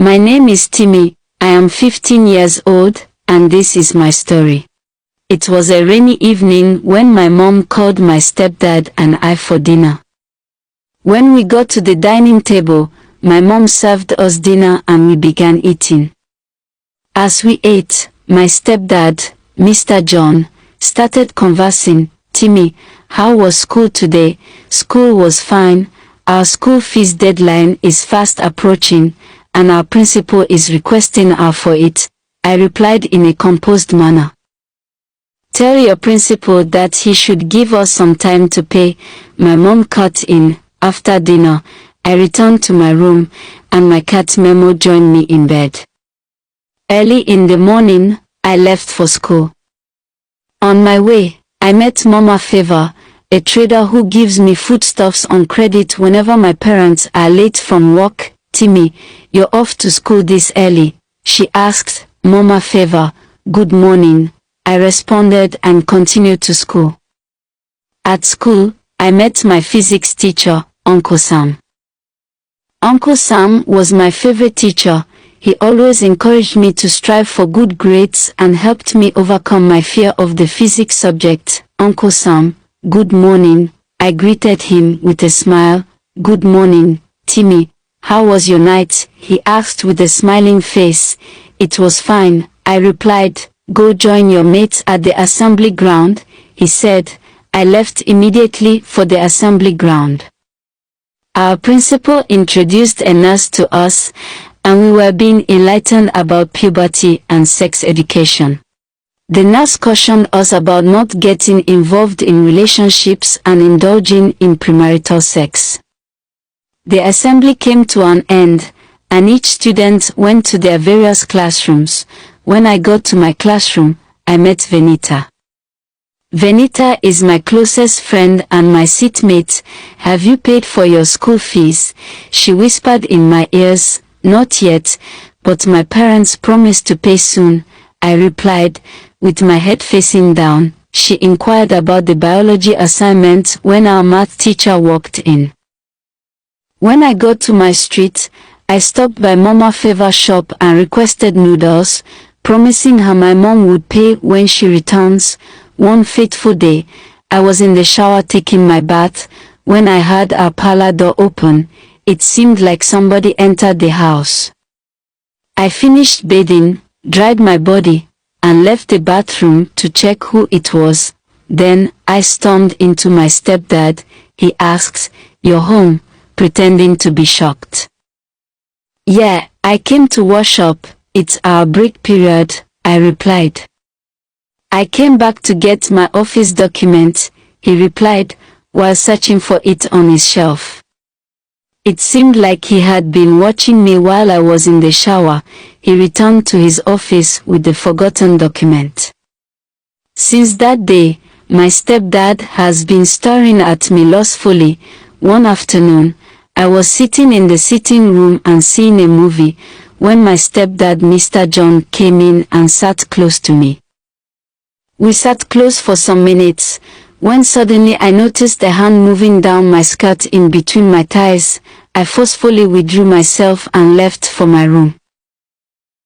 My name is Timmy, I am 15 years old, and this is my story. It was a rainy evening when my mom called my stepdad and I for dinner. When we got to the dining table, my mom served us dinner and we began eating. As we ate, my stepdad, Mr. John, started conversing. Timmy, how was school today? School was fine. Our school fees deadline is fast approaching, and our principal is requesting for it, I replied in a composed manner. Tell your principal that he should give us some time to pay, my mom cut in. After dinner, I returned to my room, and my cat Memo joined me in bed. Early in the morning, I left for school. On my way, I met Mama Favor, a trader who gives me foodstuffs on credit whenever my parents are late from work. Timmy, you're off to school this early, she asked. Mama Favor, good morning, I responded and continued to school. At school, I met my physics teacher, Uncle Sam. Uncle Sam was my favorite teacher. He always encouraged me to strive for good grades and helped me overcome my fear of the physics subject. Uncle Sam, good morning, I greeted him with a smile. Good morning, Timmy, how was your night? He asked with a smiling face. It was fine, I replied. Go join your mates at the assembly ground, he said. I left immediately for the assembly ground. Our principal introduced a nurse to us, and we were being enlightened about puberty and sex education. The nurse cautioned us about not getting involved in relationships and indulging in premarital sex. The assembly came to an end, and each student went to their various classrooms. When I got to my classroom, I met Venita. Venita is my closest friend and my seatmate. Have you paid for your school fees? She whispered in my ears. Not yet, but my parents promised to pay soon, I replied, with my head facing down. She inquired about the biology assignment when our math teacher walked in. When I got to my street, I stopped by Mama Favor's shop and requested noodles, promising her my mom would pay when she returns. One fateful day, I was in the shower taking my bath, when I heard our parlor door open. It seemed like somebody entered the house. I finished bathing, dried my body, and left the bathroom to check who it was. Then, I stormed into my stepdad. He asked, "You're home?" pretending to be shocked. "Yeah, I came to wash up, it's our break period," I replied. "I came back to get my office document," he replied, while searching for it on his shelf. It seemed like he had been watching me while I was in the shower. He returned to his office with the forgotten document. Since that day, my stepdad has been staring at me lustfully. One afternoon, I was sitting in the sitting room and seeing a movie, when my stepdad Mr. John came in and sat close to me. We sat close for some minutes, when suddenly I noticed a hand moving down my skirt in between my thighs. I forcefully withdrew myself and left for my room.